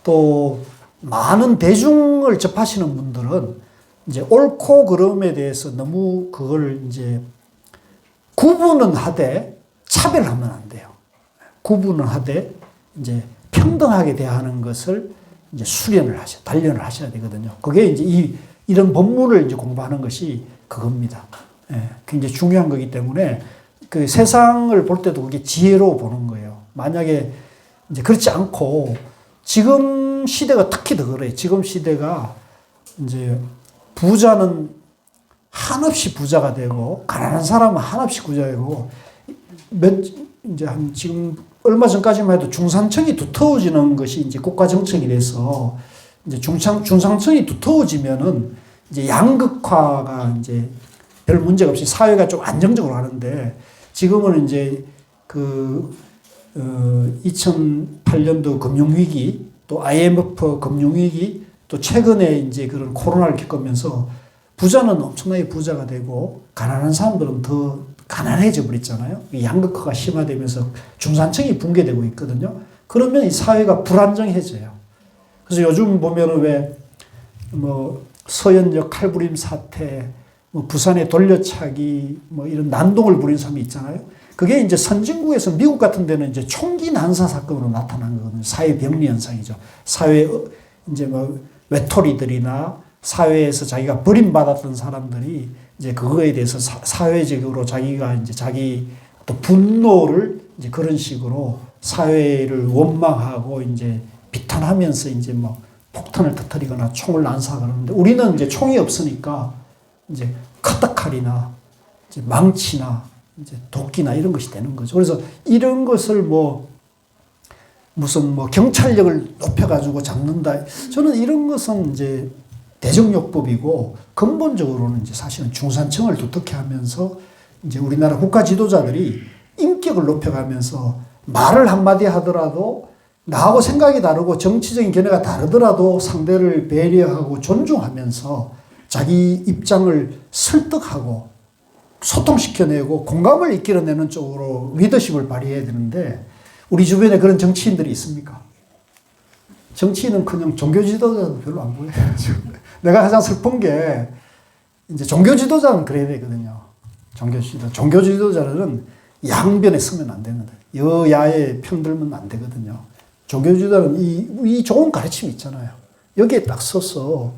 또 많은 대중을 접하시는 분들은 이제 옳고 그름에 대해서 너무 그걸 이제 구분은 하되 차별하면 안 돼요. 구분은 하되 이제 평등하게 대하는 것을 이제 단련을 하셔야 되거든요. 그게 이제 이런 법문을 이제 공부하는 것이 그겁니다. 굉장히 중요한 거기 때문에 그 세상을 볼 때도 그게 지혜로 보는 거예요. 만약에 이제 그렇지 않고 지금 시대가 특히 더 그래요. 지금 시대가 이제 부자는 한없이 부자가 되고 가난한 사람은 한없이 부자가 되고 이제 지금 얼마 전까지만 해도 중산층이 두터워지는 것이 이제 국가 정책이 돼서 이제 중상층이 두터워지면은 이제 양극화가 이제 별 문제가 없이 사회가 좀 안정적으로 하는데 지금은 이제 2008년도 금융위기 또 IMF 금융위기 또 최근에 이제 그런 코로나를 겪으면서 부자는 엄청나게 부자가 되고 가난한 사람들은 더 가난해져 버렸잖아요. 양극화가 심화되면서 중산층이 붕괴되고 있거든요. 그러면 이 사회가 불안정해져요. 그래서 요즘 보면은 왜 서현역 칼부림 사태, 부산의 돌려차기, 이런 난동을 부린 사람이 있잖아요. 그게 이제 선진국에서 미국 같은 데는 이제 총기 난사 사건으로 나타난 거거든요. 사회 병리 현상이죠. 사회 이제 외톨이들이나 사회에서 자기가 버림받았던 사람들이 이제 그거에 대해서 사회적으로 자기가 이제 자기 또 분노를 이제 그런 식으로 사회를 원망하고 이제 비탄하면서 이제 폭탄을 터뜨리거나 총을 난사하는데 우리는 이제 총이 없으니까 이제 커터칼이나 이제 망치나 이제 도끼나 이런 것이 되는 거죠. 그래서 이런 것을 무슨 경찰력을 높여가지고 잡는다. 저는 이런 것은 이제 대정요법이고 근본적으로는 이제 사실은 중산층을 두텁게 하면서 이제 우리나라 국가 지도자들이 인격을 높여가면서 말을 한마디 하더라도 나하고 생각이 다르고 정치적인 견해가 다르더라도 상대를 배려하고 존중하면서 자기 입장을 설득하고 소통시켜내고 공감을 이끌어내는 쪽으로 리더십을 발휘해야 되는데 우리 주변에 그런 정치인들이 있습니까? 정치인은 그냥 종교 지도자도 별로 안 보여요. 내가 가장 슬픈 게 이제 종교 지도자는 그래야 되거든요. 종교 지도자는 양변에 서면 안 되는 거예요. 여야에 편들면 안 되거든요. 종교 지도자는 이 좋은 가르침이 있잖아요. 여기에 딱 서서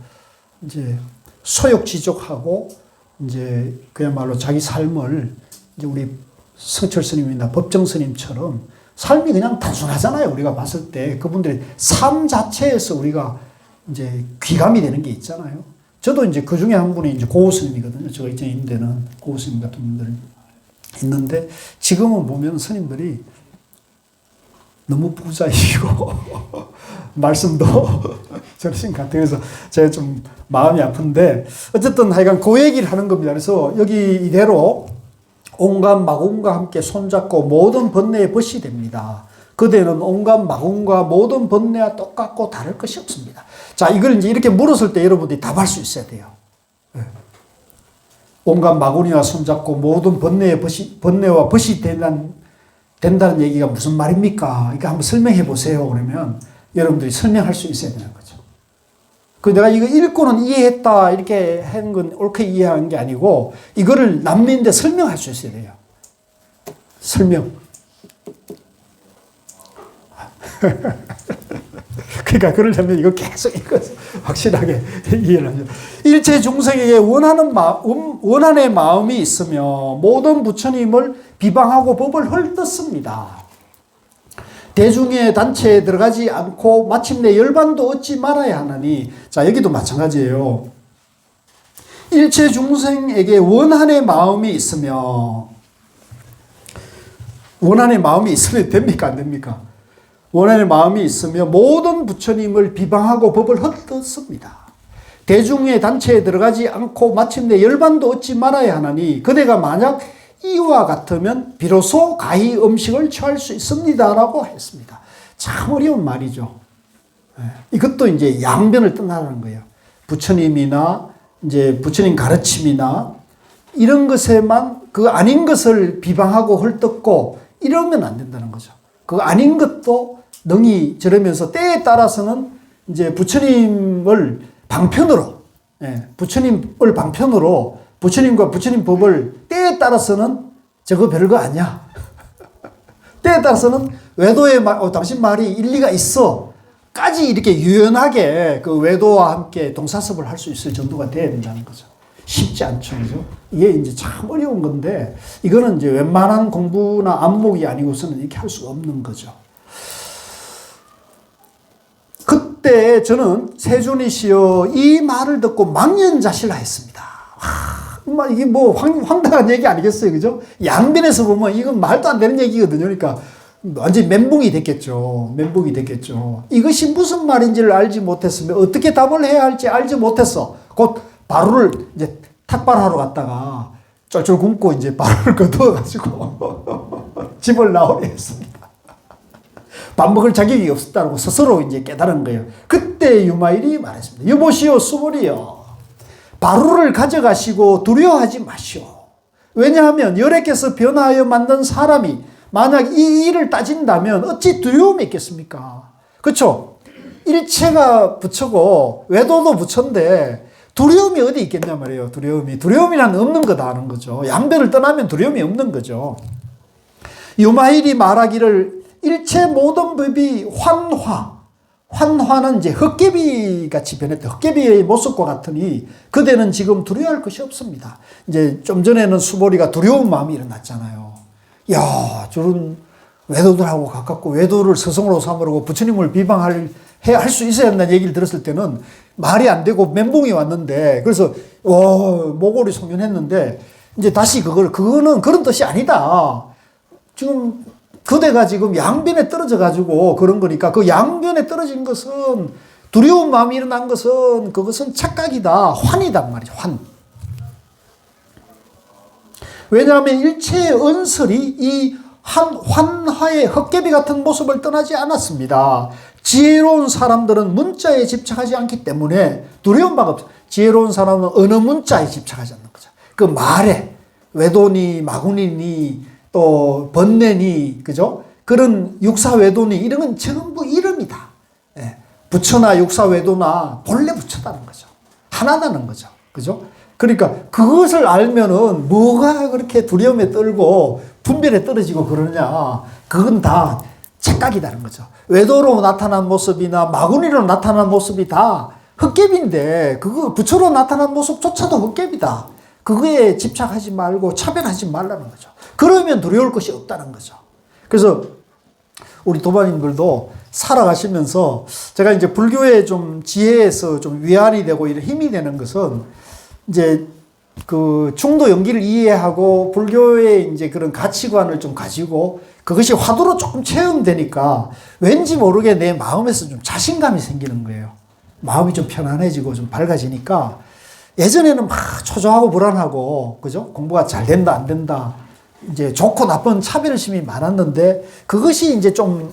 이제 소욕지족하고 이제 그야말로 자기 삶을 이제 우리 성철 스님이나 법정 스님처럼 삶이 그냥 단순하잖아요. 우리가 봤을 때 그분들의 삶 자체에서 우리가 이제 귀감이 되는 게 있잖아요. 저도 이제 그 중에 한 분이 이제 고우 스님이거든요. 제가 이제 임대는 고우 스님 같은 분들이 있는데 지금은 보면 스님들이 너무 부자이고 말씀도 저러신 것 같아요. 그래서 제가 좀 마음이 아픈데 어쨌든 하여간 그 얘기를 하는 겁니다. 그래서 여기 이대로 온갖 마군과 함께 손잡고 모든 번뇌에 벗이 됩니다. 그대는 온갖 마군과 모든 번뇌와 똑같고 다를 것이 없습니다. 자, 이걸 이제 이렇게 물었을 때 여러분들이 답할 수 있어야 돼요. 온갖 마군이와 손잡고 모든 번뇌와 벗이 된다는 얘기가 무슨 말입니까? 그러니까 한번 설명해 보세요. 그러면 여러분들이 설명할 수 있어야 되는 거죠. 내가 이거 읽고는 이해했다 이렇게 한 건 옳게 이해한 게 아니고 이거를 남미인데 설명할 수 있어야 돼요. 설명. 그러니까 그러려면 이거 계속 읽어서 확실하게 이해를 하죠. 일체 중생에게 원한의 마음이 있으며 모든 부처님을 비방하고 법을 헐뜯습니다. 대중의 단체에 들어가지 않고 마침내 열반도 얻지 말아야 하나니, 자, 여기도 마찬가지예요. 일체 중생에게 원한의 마음이 있으면 됩니까? 안 됩니까? 원한의 마음이 있으며 모든 부처님을 비방하고 법을 헛듣습니다. 대중의 단체에 들어가지 않고 마침내 열반도 얻지 말아야 하나니 그대가 만약 이와 같으면 비로소 가히 음식을 취할 수 있습니다라고 했습니다. 참 어려운 말이죠. 이것도 이제 양변을 떠나는 거예요. 부처님이나 이제 부처님 가르침이나 이런 것에만 그 아닌 것을 비방하고 헐뜯고 이러면 안 된다는 거죠. 그 아닌 것도 능히 저러면서 때에 따라서는 이제 부처님을 방편으로, 부처님과 부처님 법을 때에 따라서는 저거 별거 아니야. 때에 따라서는 외도의 당신 말이 일리가 있어. 까지 이렇게 유연하게 그 외도와 함께 동사섭을 할 수 있을 정도가 돼야 된다는 거죠. 쉽지 않죠. 그죠? 이게 이제 참 어려운 건데, 이거는 이제 웬만한 공부나 안목이 아니고서는 이렇게 할 수가 없는 거죠. 그때 저는 세존이시여 이 말을 듣고 망연자실하 했습니다. 이게 뭐 황당한 얘기 아니겠어요. 그죠? 양변에서 보면 이건 말도 안 되는 얘기거든요. 그러니까 완전히 멘붕이 됐겠죠. 이것이 무슨 말인지를 알지 못했으면 어떻게 답을 해야 할지 알지 못했어. 곧 바로를 이제 탁발하러 갔다가 쫄쫄 굶고 이제 바로를 거두어가지고 집을 나오려 했습니다. 밥 먹을 자격이 없었다고 스스로 이제 깨달은 거예요. 그때 유마일이 말했습니다. 여보시오, 수보리여. 바루를 가져가시고 두려워하지 마시오. 왜냐하면 열애께서 변화하여 만든 사람이 만약 이 일을 따진다면 어찌 두려움이 있겠습니까? 그렇죠? 일체가 부처고 외도도 부처인데 두려움이 어디 있겠냐 말이에요. 두려움이란 없는 거다 하는 거죠. 양변을 떠나면 두려움이 없는 거죠. 유마일이 말하기를 일체 모든 법이 환화는 이제 헛개비 같이 변했대. 헛개비의 모습과 같으니 그대는 지금 두려워할 것이 없습니다. 이제 좀 전에는 수보리가 두려운 마음이 일어났잖아요. 야, 저런 외도들하고 가깝고 외도를 스승으로 삼으려고 부처님을 비방할 수 있어야 한다는 얘기를 들었을 때는 말이 안 되고 멘붕이 왔는데, 그래서 모골이 송연했는데 이제 다시 그거는 그런 뜻이 아니다. 지금 그대가 지금 양변에 떨어져 가지고 그런 거니까, 그 양변에 떨어진 것은 두려운 마음이 일어난 것은 그것은 착각이다. 환이단 말이죠. 환. 왜냐하면 일체의 언설이 이 한 환하의 헛개비 같은 모습을 떠나지 않았습니다. 지혜로운 사람들은 문자에 집착하지 않기 때문에 두려운 바가 없어요. 지혜로운 사람은 어느 문자에 집착하지 않는 거죠. 그 말에 외도니 마구니니 또 번뇌니 그죠? 그런 육사외도니 이런 건 전부 이름이다. 예. 부처나 육사외도나 본래 부처다는 거죠. 하나다는 거죠. 그죠? 그러니까 그것을 알면은 뭐가 그렇게 두려움에 떨고 분별에 떨어지고 그러냐. 그건 다 착각이라는 거죠. 외도로 나타난 모습이나 마구니로 나타난 모습이 다 헛개비인데 그거 부처로 나타난 모습조차도 헛개비다. 그거에 집착하지 말고 차별하지 말라는 거죠. 그러면 두려울 것이 없다는 거죠. 그래서 우리 도반님들도 살아가시면서 제가 이제 불교에 좀 지혜에서 좀 위안이 되고 이런 힘이 되는 것은 이제 그 중도 연기를 이해하고 불교의 이제 그런 가치관을 좀 가지고 그것이 화두로 조금 체험되니까 왠지 모르게 내 마음에서 좀 자신감이 생기는 거예요. 마음이 좀 편안해지고 좀 밝아지니까 예전에는 막 초조하고 불안하고 그죠? 공부가 잘 된다 안 된다 이제 좋고 나쁜 차별심이 많았는데 그것이 이제 좀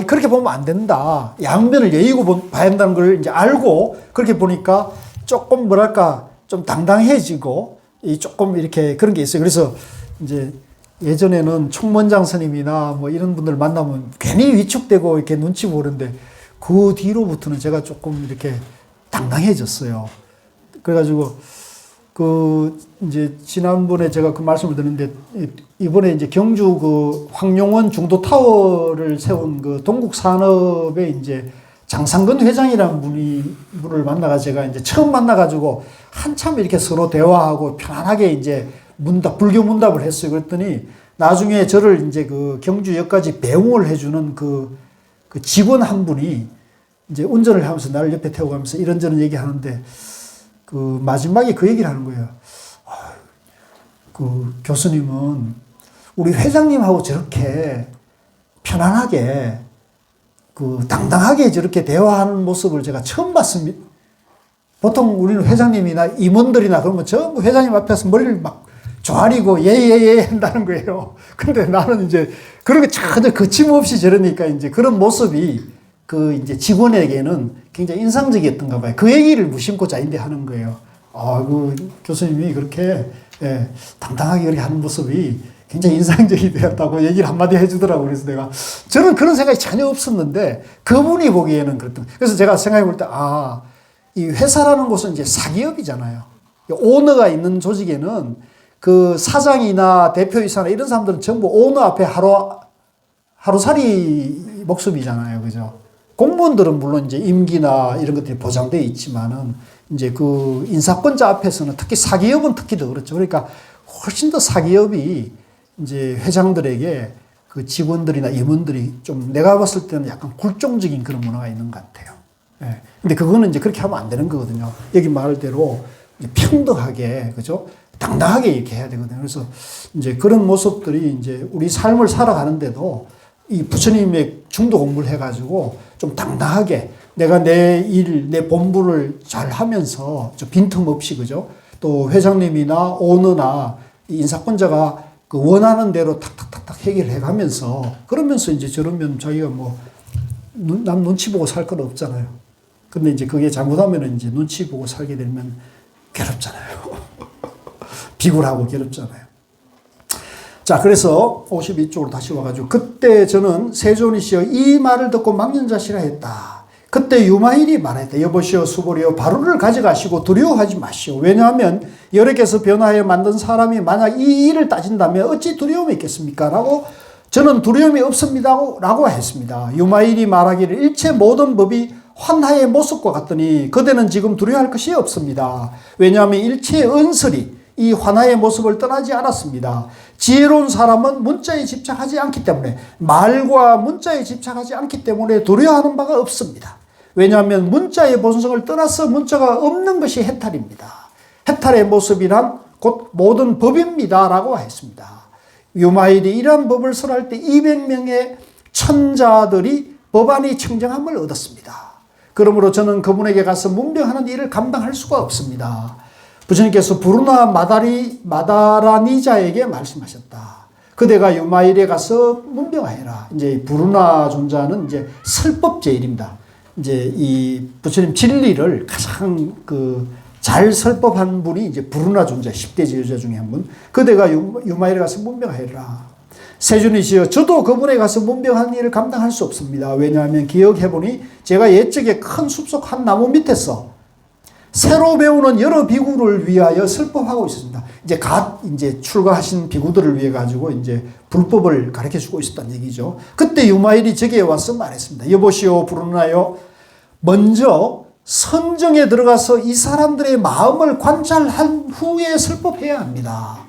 그렇게 보면 안 된다 양면을 여의고 봐야 한다는 걸 이제 알고 그렇게 보니까 조금 뭐랄까 좀 당당해지고 조금 이렇게 그런 게 있어요. 그래서 이제 예전에는 총무원장 스님이나 뭐 이런 분들 만나면 괜히 위축되고 이렇게 눈치 보는데 그 뒤로부터는 제가 조금 이렇게 당당해졌어요. 그래가지고 그 이제 지난번에 제가 그 말씀을 드렸는데 이번에 이제 경주 그 황룡원 중도 타워를 세운 그 동국산업의 이제 장상근 회장이라는 분을 만나가 제가 이제 처음 만나가지고 한참 이렇게 서로 대화하고 편안하게 이제 불교 문답을 했어요. 그랬더니 나중에 저를 이제 그 경주역까지 배웅을 해주는 그 직원 한 분이 이제 운전을 하면서 나를 옆에 태우고 가면서 이런저런 얘기하는데 그 마지막에 그 얘기를 하는 거예요. 그 교수님은 우리 회장님하고 저렇게 편안하게 그 당당하게 저렇게 대화하는 모습을 제가 처음 봤습니다. 보통 우리는 회장님이나 임원들이나 그러면 전부 회장님 앞에서 머리를 막 조아리고 예예예 한다는 거예요. 근데 나는 이제 그렇게 전혀 거침없이 저러니까 이제 그런 모습이 그 이제 직원에게는 굉장히 인상적이었던가 봐요. 그 얘기를 무심코 자인데 하는 거예요. 그 교수님이 그렇게 당당하게 그렇게 하는 모습이 굉장히 인상적이 되었다고 얘기를 한마디 해주더라고요. 그래서 내가 저는 그런 생각이 전혀 없었는데 그분이 보기에는 그랬던. 그래서 제가 생각해 볼 때 이 회사라는 곳은 이제 사기업이잖아요. 오너가 있는 조직에는 그 사장이나 대표이사나 이런 사람들은 전부 오너 앞에 하루살이 목숨이잖아요. 그죠? 공무원들은 물론 이제 임기나 이런 것들이 보장되어 있지만은 이제 그 인사권자 앞에서는 특히 사기업은 특히 더 그렇죠. 그러니까 훨씬 더 사기업이 이제 회장들에게 그 직원들이나 임원들이 좀 내가 봤을 때는 약간 굴종적인 그런 문화가 있는 것 같아요. 예. 근데 그거는 이제 그렇게 하면 안 되는 거거든요. 여기 말대로 평등하게, 그죠? 당당하게 이렇게 해야 되거든요. 그래서 이제 그런 모습들이 이제 우리 삶을 살아가는데도 이 부처님의 중도 공부를 해가지고 좀 당당하게 내가 내 일, 내 본분을 잘 하면서 좀 빈틈없이, 그죠? 또 회장님이나 오너나 인사권자가 그 원하는 대로 탁탁탁탁 해결해 가면서 그러면서 이제 저러면 자기가 뭐 남 눈치 보고 살 건 없잖아요. 근데 이제 그게 잘못하면 이제 눈치 보고 살게 되면 괴롭잖아요. 비굴하고 괴롭잖아요. 자, 그래서 52쪽으로 다시 와가지고 그때 저는 세존이시여 이 말을 듣고 망연자실하 했다. 그때 유마일이 말했다. 여보시오 수보리여 바로를 가져가시고 두려워하지 마시오. 왜냐하면 여러께서 변화하여 만든 사람이 만약 이 일을 따진다면 어찌 두려움이 있겠습니까? 라고 저는 두려움이 없습니다. 라고 했습니다. 유마일이 말하기를 일체 모든 법이 환하의 모습과 같더니 그대는 지금 두려워할 것이 없습니다. 왜냐하면 일체의 은설이 이 환하의 모습을 떠나지 않았습니다. 지혜로운 사람은 문자에 집착하지 않기 때문에 말과 문자에 집착하지 않기 때문에 두려워하는 바가 없습니다. 왜냐하면 문자의 본성을 떠나서 문자가 없는 것이 해탈입니다. 해탈의 모습이란 곧 모든 법입니다. 라고 했습니다. 유마일이 이러한 법을 설할 때 200명의 천자들이 법안이 청정함을 얻었습니다. 그러므로 저는 그분에게 가서 문병하는 일을 감당할 수가 없습니다. 부처님께서 부르나 마다라니자에게 말씀하셨다. 그대가 유마일에 가서 문병하여라. 이제 부르나 존자는 이제 설법 제일입니다. 이제 이 부처님 진리를 가장 잘 설법한 분이 이제 부르나 존자, 10대 제자 중에 한 분. 그대가 유마일에 가서 문병하여라. 세존이시여, 저도 그분에 가서 문병한 일을 감당할 수 없습니다. 왜냐하면 기억해보니 제가 옛적에 큰 숲속 한 나무 밑에서 새로 배우는 여러 비구를 위하여 설법하고 있습니다. 이제 출가하신 비구들을 위해 가지고 이제 불법을 가르쳐 주고 있었다는 얘기죠. 그때 유마일이 저기에 와서 말했습니다. 여보시오, 부르나요. 먼저 선정에 들어가서 이 사람들의 마음을 관찰한 후에 설법해야 합니다.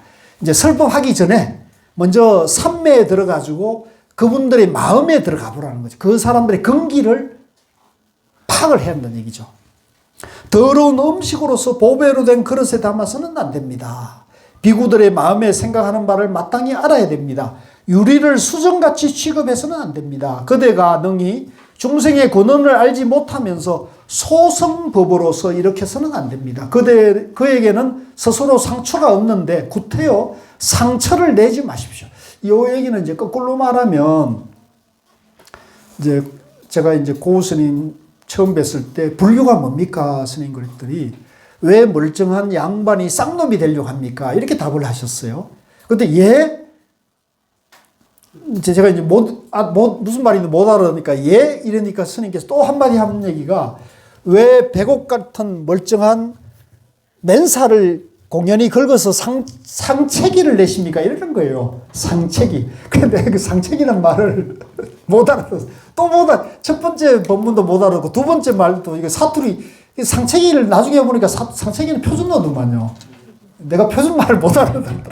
이제 설법하기 전에 먼저 삼매에 들어가지고 그분들의 마음에 들어가 보라는 거죠. 그 사람들의 근기를 파악을 해야 한다는 얘기죠. 더러운 음식으로서 보배로 된 그릇에 담아서는 안 됩니다. 비구들의 마음에 생각하는 바를 마땅히 알아야 됩니다. 유리를 수정같이 취급해서는 안 됩니다. 그대가 능히 중생의 근원을 알지 못하면서 소성법으로서 이렇게 해서는 안 됩니다. 그에게는 스스로 상처가 없는데 구태여 상처를 내지 마십시오. 이 얘기는 이제 거꾸로 말하면, 이제 제가 이제 고 스님 처음 뵀을 때 불교가 뭡니까? 스님 그랬더니 왜 멀쩡한 양반이 쌍놈이 되려고 합니까? 이렇게 답을 하셨어요. 근데 제가 이제 무슨 말인지 못 알아듣니까 이러니까 스님께서 또 한마디 하는 얘기가, 왜 백옥 같은 멀쩡한 맨살을 공연히 긁어서 상체기를 내십니까? 이러는 거예요. 상체기. 근데 그 상체기란 말을 못 알아듣었어. 첫 번째 본문도 못 알아듣고, 두 번째 말도 이게 사투리, 상체기를 나중에 보니까 상체기는 표준어더만요. 내가 표준말을 못 알아듣는다.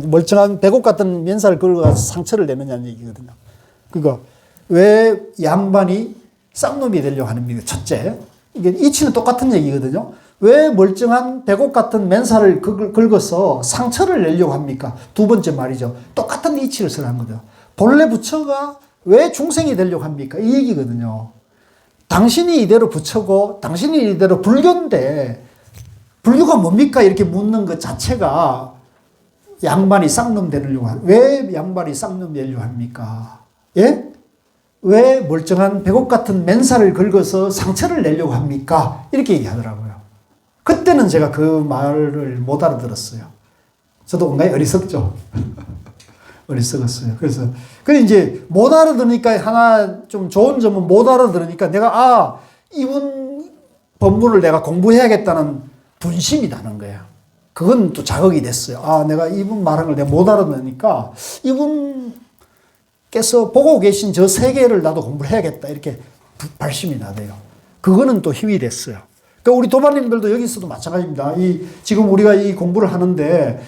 멀쩡한 백옥 같은 면사를 긁어서 상처를 내느냐는 얘기거든요. 그러니까 왜 양반이 쌍놈이 되려고 하는 겁니까? 첫째. 이게 이치는 똑같은 얘기거든요. 왜 멀쩡한 백옥 같은 맨살을 긁어서 상처를 내려고 합니까? 두 번째 말이죠. 똑같은 이치를 쓰라는 거죠. 본래 부처가 왜 중생이 되려고 합니까? 이 얘기거든요. 당신이 이대로 부처고 당신이 이대로 불교인데 불교가 뭡니까? 이렇게 묻는 것 자체가 양반이 쌍놈 되려고 왜 양반이 쌍놈 되려고 합니까? 예? 왜 멀쩡한 백옥 같은 맨살을 긁어서 상처를 내려고 합니까? 이렇게 얘기하더라고요. 그때는 제가 그 말을 못 알아들었어요. 저도 온갖 어리석죠. 어리석었어요. 그래서 이제 못 알아들으니까 하나 좀 좋은 점은 못 알아들으니까 내가 이분 법문을 내가 공부해야겠다는 분심이 나는 거예요. 그건 또 자극이 됐어요. 내가 이분 말한 걸 내가 못 알아들으니까 이분께서 보고 계신 저 세계를 나도 공부를 해야겠다. 이렇게 발심이 나대요. 그거는 또 힘이 됐어요. 그러니까 우리 도반님들도 여기 있어도 마찬가지입니다. 지금 우리가 이 공부를 하는데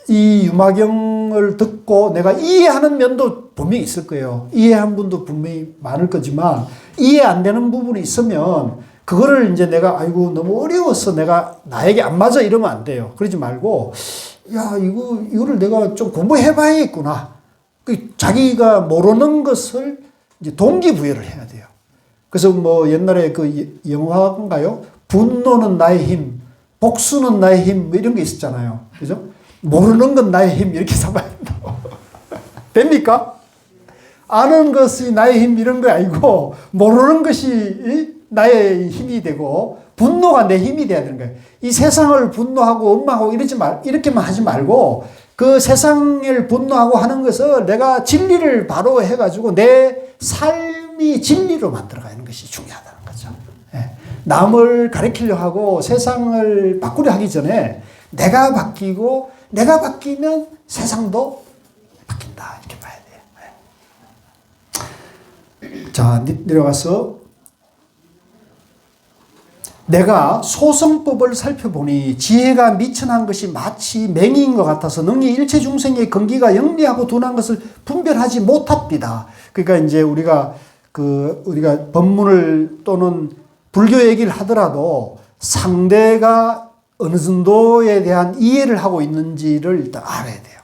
이 유마경을 듣고 내가 이해하는 면도 분명히 있을 거예요. 이해한 분도 분명히 많을 거지만 이해 안 되는 부분이 있으면 그거를 이제 내가 너무 어려워서 내가 나에게 안 맞아 이러면 안 돼요. 그러지 말고 이거를 내가 좀 공부해 봐야겠구나. 자기가 모르는 것을 이제 동기부여를 해야 돼요. 그래서 옛날에 그 영화인가요? 분노는 나의 힘, 복수는 나의 힘, 이런 게 있었잖아요. 그죠? 모르는 건 나의 힘, 이렇게 삼아야 된다고. 됩니까? 아는 것이 나의 힘, 이런 거 아니고, 모르는 것이 나의 힘이 되고, 분노가 내 힘이 돼야 되는 거예요. 이 세상을 분노하고 원망하고 이렇게만 하지 말고, 그 세상을 분노하고 하는 것을 내가 진리를 바로 해가지고 내 삶이 진리로 만들어가는 것이 중요하다는 거죠. 남을 가리키려 하고 세상을 바꾸려 하기 전에 내가 바뀌고 내가 바뀌면 세상도 바뀐다. 이렇게 봐야 돼요. 자, 내려가서 내가 소성법을 살펴보니 지혜가 미천한 것이 마치 맹인 것 같아서 능히 일체 중생의 근기가 영리하고 둔한 것을 분별하지 못합니다. 그러니까 이제 우리가 법문을 또는 불교 얘기를 하더라도 상대가 어느 정도에 대한 이해를 하고 있는지를 일단 알아야 돼요.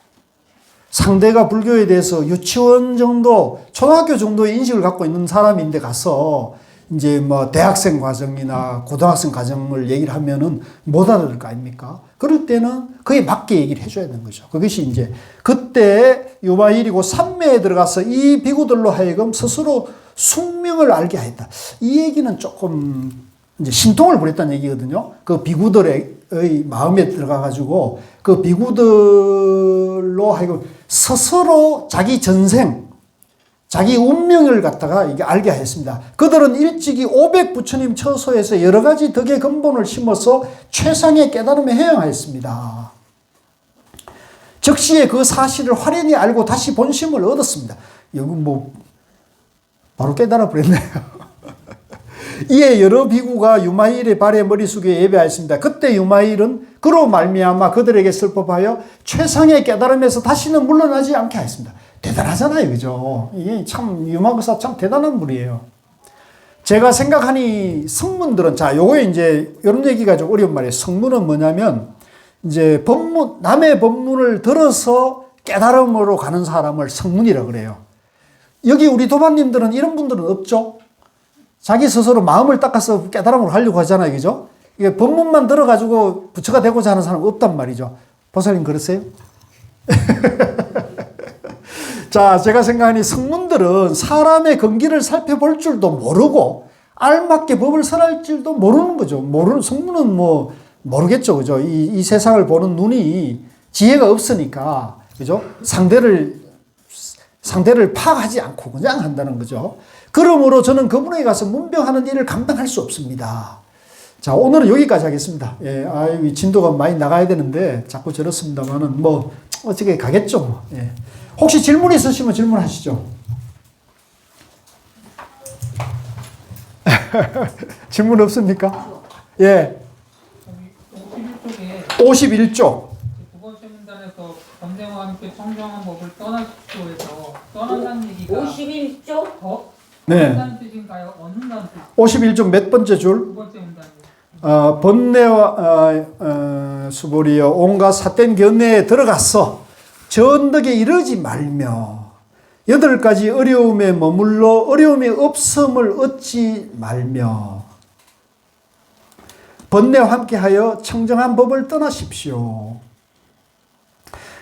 상대가 불교에 대해서 유치원 정도, 초등학교 정도의 인식을 갖고 있는 사람인데 가서 이제 뭐 대학생 과정이나 고등학생 과정을 얘기를 하면은 못 알아들 거 아닙니까? 그럴 때는 그에 맞게 얘기를 해줘야 되는 거죠. 그것이 이제 그때 유마일이고 삼매에 들어가서 이 비구들로 하여금 스스로 숙명을 알게 하였다. 이 얘기는 조금 이제 신통을 부렸다는 얘기거든요. 그 비구들의 마음에 들어가가지고 그 비구들로 하여금 스스로 자기 전생, 자기 운명을 갖다가 이게 알게 하였습니다. 그들은 일찍이 500부처님 처소에서 여러 가지 덕의 근본을 심어서 최상의 깨달음에 해양하였습니다. 즉시에 그 사실을 화련히 알고 다시 본심을 얻었습니다. 여기 뭐 바로 깨달아 버렸네요. 이에 여러 비구가 유마일의 발에 머리 숙여 예배하였습니다. 그때 유마일은 그로 말미암아 그들에게 슬퍼하여 최상의 깨달음에서 다시는 물러나지 않게 하였습니다. 대단하잖아요, 그죠? 이게 참 유마거사 참 대단한 분이에요. 제가 생각하니 성문들은 자, 요거에 이제 이런 얘기가 좀 어려운 말이에요. 성문은 뭐냐면 이제 법문, 남의 법문을 들어서 깨달음으로 가는 사람을 성문이라고 그래요. 여기 우리 도반님들은 이런 분들은 없죠? 자기 스스로 마음을 닦아서 깨달음으로 하려고 하잖아요. 그죠? 이게 법문만 들어가지고 부처가 되고자 하는 사람은 없단 말이죠. 보살님 그러세요? 자, 제가 생각하니 성문들은 사람의 근기를 살펴볼 줄도 모르고 알맞게 법을 설할 줄도 모르는 거죠. 성문은 뭐 모르겠죠. 그죠? 이 세상을 보는 눈이 지혜가 없으니까, 그죠? 상대를 파악하지 않고 그냥 한다는 거죠. 그러므로 저는 그분에게 가서 문병하는 일을 감당할 수 없습니다. 자, 오늘은 여기까지 하겠습니다. 예, 진도가 많이 나가야 되는데 자꾸 저렇습니다만은 뭐 어떻게 가겠죠. 뭐. 예. 혹시 질문 있으시면 질문하시죠. 질문 없습니까? 예. 51쪽에 51쪽. 두 번째 문단에서 번뇌와 함께 청정한 법을 떠나십시오에서 떠난다는 얘기가 51쪽? 더? 네. 어느 뜻인가요? 어느 뜻? 51쪽 몇 번째 줄? 두 번째 문단이요. 번뇌와 수보리여 온갖 삿된 견해에 들어갔어 전덕에 이르지 말며 8가지 어려움에 머물러 어려움이 없음을 얻지 말며 번뇌와 함께하여 청정한 법을 떠나십시오.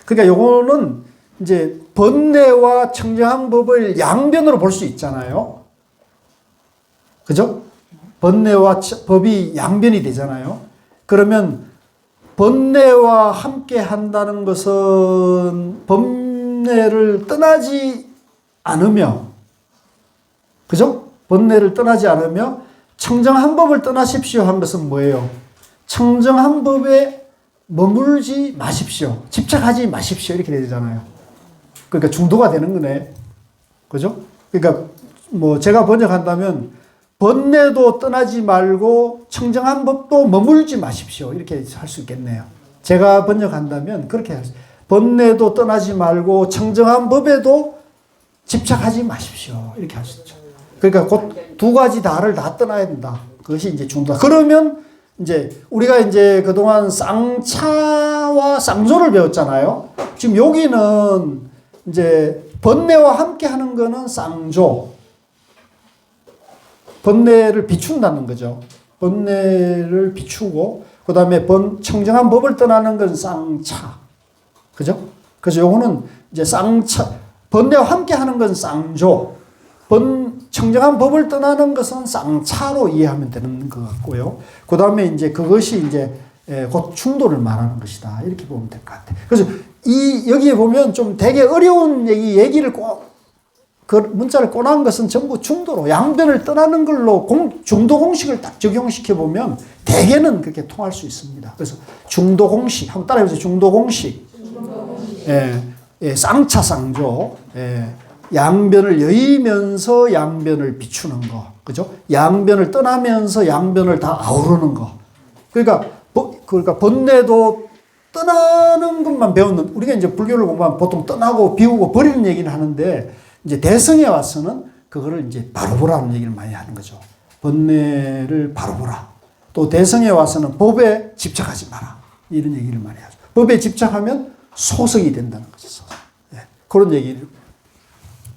그러니까 요거는 이제 번뇌와 청정한 법을 양변으로 볼 수 있잖아요. 그죠? 번뇌와 법이 양변이 되잖아요. 그러면 번뇌와 함께 한다는 것은 번뇌를 떠나지 않으며, 그죠? 번뇌를 떠나지 않으며 청정한 법을 떠나십시오 한 것은 뭐예요? 청정한 법에 머물지 마십시오. 집착하지 마십시오. 이렇게 되잖아요. 그러니까 중도가 되는 거네. 그죠? 그러니까 뭐 제가 번역한다면 번뇌도 떠나지 말고 청정한 법도 머물지 마십시오. 이렇게 할 수 있겠네요. 제가 번역한다면 그렇게 할 수 있어요. 번뇌도 떠나지 말고 청정한 법에도 집착하지 마십시오. 이렇게 할 수 있죠. 그러니까 곧 두 가지 다를 다 떠나야 된다. 그것이 이제 중도다. 그러면 이제 우리가 이제 그동안 쌍차와 쌍조를 배웠잖아요. 지금 여기는 이제 번뇌와 함께 하는 거는 쌍조. 번뇌를 비춘다는 거죠. 번뇌를 비추고, 그 다음에 청정한 법을 떠나는 건 쌍차. 그죠? 그래서 요거는 이제 쌍차, 번뇌와 함께 하는 건 쌍조. 청정한 법을 떠나는 것은 쌍차로 이해하면 되는 것 같고요. 그 다음에 이제 그것이 이제 곧 충돌을 말하는 것이다. 이렇게 보면 될 것 같아요. 그래서 여기에 보면 좀 되게 어려운 얘기를 그 문자를 꺼낸 것은 전부 중도로 양변을 떠나는 걸로 중도 공식을 딱 적용시켜 보면 대개는 그렇게 통할 수 있습니다. 그래서 중도 공식 한번 따라해보세요. 중도 공식. 예, 쌍차 쌍조. 예, 양변을 여의면서 양변을 비추는 거, 그죠? 양변을 떠나면서 양변을 다 아우르는 거. 그러니까 번뇌도 떠나는 것만 배우는, 우리가 이제 불교를 공부하면 보통 떠나고 비우고 버리는 얘기를 하는데, 이제 대성에 와서는 그거를 이제 바로 보라는 얘기를 많이 하는 거죠. 번뇌를 바로 보라. 또 대성에 와서는 법에 집착하지 마라. 이런 얘기를 많이 하죠. 법에 집착하면 소성이 된다는 거죠. 예, 그런 얘기를.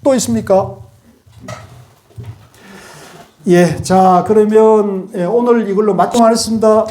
또 있습니까? 예, 자 그러면 오늘 이걸로 마무리하겠습니다.